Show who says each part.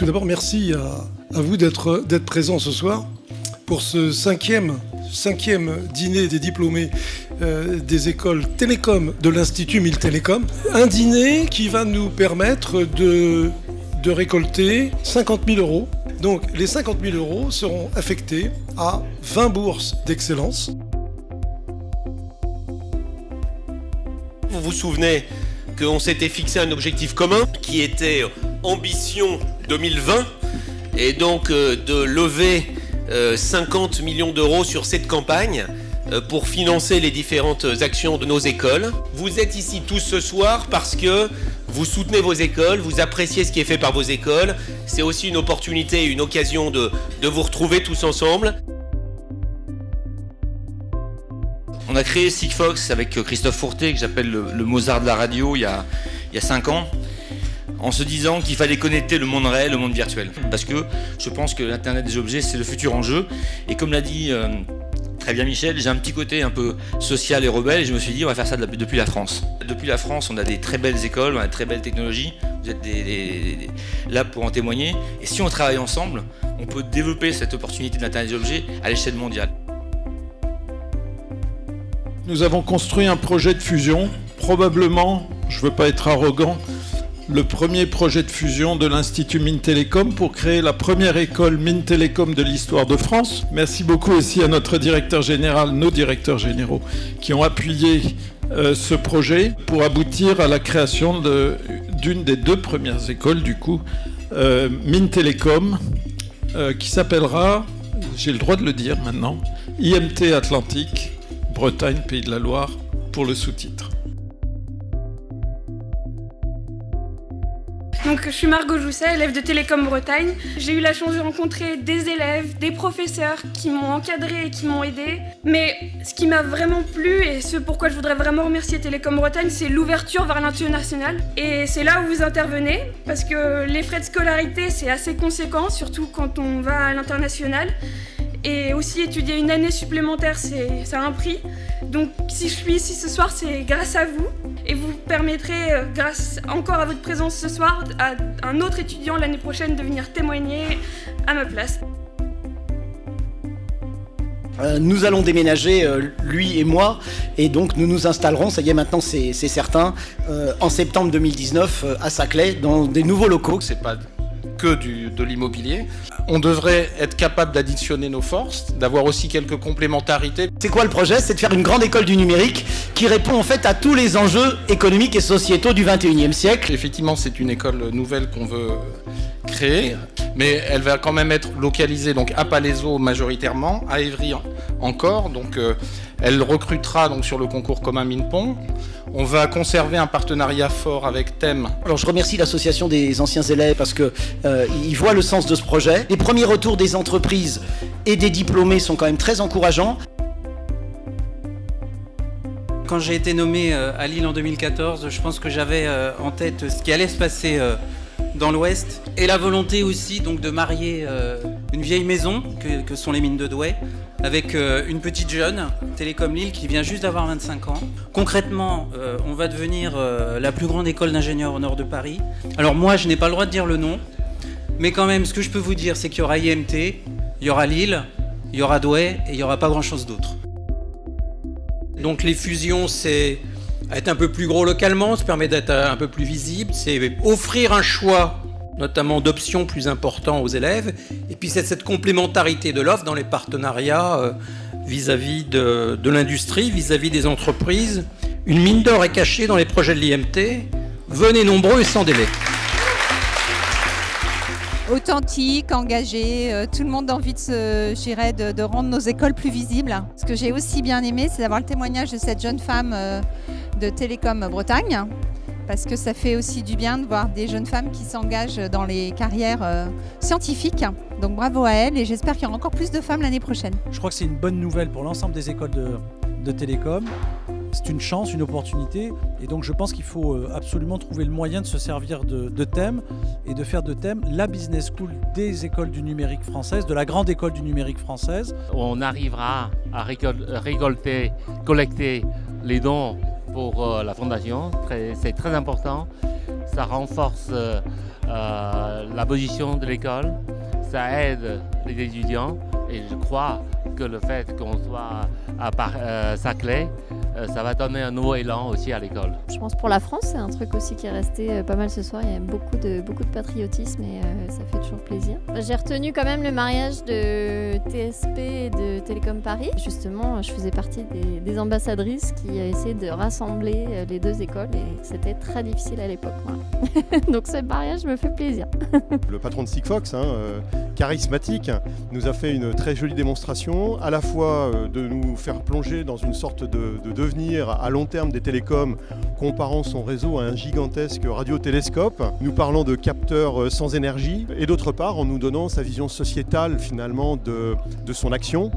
Speaker 1: Tout d'abord, merci à vous d'être présent ce soir pour ce cinquième dîner des diplômés des écoles télécom de l'Institut Mille Télécom. Un dîner qui va nous permettre de récolter 50 000 euros. Donc les 50 000 euros seront affectés à 20 bourses d'excellence.
Speaker 2: Vous vous souvenez qu'on s'était fixé un objectif commun qui était Ambition 2020 et donc de lever 50 millions d'euros sur cette campagne pour financer les différentes actions de nos écoles. Vous êtes ici tous ce soir parce que vous soutenez vos écoles, vous appréciez ce qui est fait par vos écoles. C'est aussi une opportunité, une occasion de vous retrouver tous ensemble.
Speaker 3: On a créé Sigfox avec Christophe Fourté, que j'appelle le Mozart de la radio, il y a 5 ans, en se disant qu'il fallait connecter le monde réel au monde virtuel. Parce que je pense que l'Internet des objets, c'est le futur enjeu. Et comme l'a dit très bien Michel, j'ai un petit côté un peu social et rebelle, et je me suis dit on va faire ça depuis la France. Depuis la France, on a des très belles écoles, on a de très belles technologies, vous êtes là pour en témoigner. Et si on travaille ensemble, on peut développer cette opportunité de l'Internet des objets à l'échelle mondiale.
Speaker 4: Nous avons construit un projet de fusion, probablement, je ne veux pas être arrogant, le premier projet de fusion de l'Institut Mines Télécom pour créer la première école Mines Télécom de l'histoire de France. Merci beaucoup aussi à notre directeur général, nos directeurs généraux, qui ont appuyé ce projet pour aboutir à la création d'une des 2 premières écoles, du coup, Mines Télécom, qui s'appellera, j'ai le droit de le dire maintenant, IMT Atlantique, Bretagne, Pays de la Loire, pour le sous-titre.
Speaker 5: Donc, je suis Margot Jousset, élève de Télécom Bretagne. J'ai eu la chance de rencontrer des élèves, des professeurs qui m'ont encadré et qui m'ont aidé. Mais ce qui m'a vraiment plu et ce pourquoi je voudrais vraiment remercier Télécom Bretagne, c'est l'ouverture vers l'international. Et c'est là où vous intervenez, parce que les frais de scolarité, c'est assez conséquent, surtout quand on va à l'international. Et aussi étudier une année supplémentaire, ça a un prix. Donc si je suis ici ce soir, c'est grâce à vous. Et vous permettrez, grâce encore à votre présence ce soir, à un autre étudiant l'année prochaine de venir témoigner à ma place.
Speaker 6: Nous allons déménager, lui et moi, et donc nous nous installerons, ça y est maintenant c'est certain, en septembre 2019 à Saclay, dans des nouveaux locaux.
Speaker 7: C'est pas que de l'immobilier. On devrait être capable d'additionner nos forces, d'avoir aussi quelques complémentarités.
Speaker 6: C'est quoi le projet? C'est de faire une grande école du numérique qui répond en fait à tous les enjeux économiques et sociétaux du 21e siècle.
Speaker 7: Effectivement, c'est une école nouvelle qu'on veut créer, mais elle va quand même être localisée donc à Palaiseau majoritairement, à Évry encore. Donc elle recrutera donc sur le concours commun Minpon. On va conserver un partenariat fort avec Thème.
Speaker 6: Alors je remercie l'association des anciens élèves parce que ils voient le sens de ce projet. Les premiers retours des entreprises et des diplômés sont quand même très encourageants.
Speaker 8: Quand j'ai été nommé à Lille en 2014, je pense que j'avais en tête ce qui allait se passer dans l'Ouest et la volonté aussi donc de marier une vieille maison que sont les mines de Douai avec une petite jeune, Télécom Lille, qui vient juste d'avoir 25 ans. Concrètement, on va devenir la plus grande école d'ingénieurs au nord de Paris. Alors moi, je n'ai pas le droit de dire le nom, mais quand même, ce que je peux vous dire, c'est qu'il y aura IMT, il y aura Lille, il y aura Douai et il n'y aura pas grand-chose d'autre.
Speaker 9: Donc les fusions, c'est être un peu plus gros localement, ça permet d'être un peu plus visible, c'est offrir un choix notamment d'options plus importants aux élèves, et puis c'est cette complémentarité de l'offre dans les partenariats vis-à-vis de l'industrie, vis-à-vis des entreprises. Une mine d'or est cachée dans les projets de l'IMT, venez nombreux et sans délai.
Speaker 10: Authentique, engagé, tout le monde a envie de rendre nos écoles plus visibles. Ce que j'ai aussi bien aimé, c'est d'avoir le témoignage de cette jeune femme de Télécom Bretagne, parce que ça fait aussi du bien de voir des jeunes femmes qui s'engagent dans les carrières scientifiques. Donc bravo à elle et j'espère qu'il y aura encore plus de femmes l'année prochaine.
Speaker 11: Je crois que c'est une bonne nouvelle pour l'ensemble des écoles de télécom. C'est une chance, une opportunité et donc je pense qu'il faut absolument trouver le moyen de se servir de Thème et de faire de Thème la business school des écoles du numérique française, de la grande école du numérique française.
Speaker 12: On arrivera à collecter les dons pour la fondation, c'est très important. ça renforce la position de l'école, ça aide les étudiants et je crois que le fait qu'on soit à Saclay, ça va donner un nouveau élan aussi à l'école.
Speaker 13: Je pense pour la France, c'est un truc aussi qui est resté pas mal ce soir. Il y a beaucoup de patriotisme et ça fait toujours plaisir. J'ai retenu quand même le mariage de TSP et de Télécom Paris. Justement, je faisais partie des ambassadrices qui essayaient de rassembler les deux écoles et c'était très difficile à l'époque. Voilà. Donc ce mariage me fait plaisir.
Speaker 14: Le patron de Sigfox, charismatique, nous a fait une très jolie démonstration, à la fois de nous faire plonger dans une sorte de devenir à long terme des télécoms, comparant son réseau à un gigantesque radiotélescope, nous parlant de capteurs sans énergie, et d'autre part en nous donnant sa vision sociétale finalement de son action,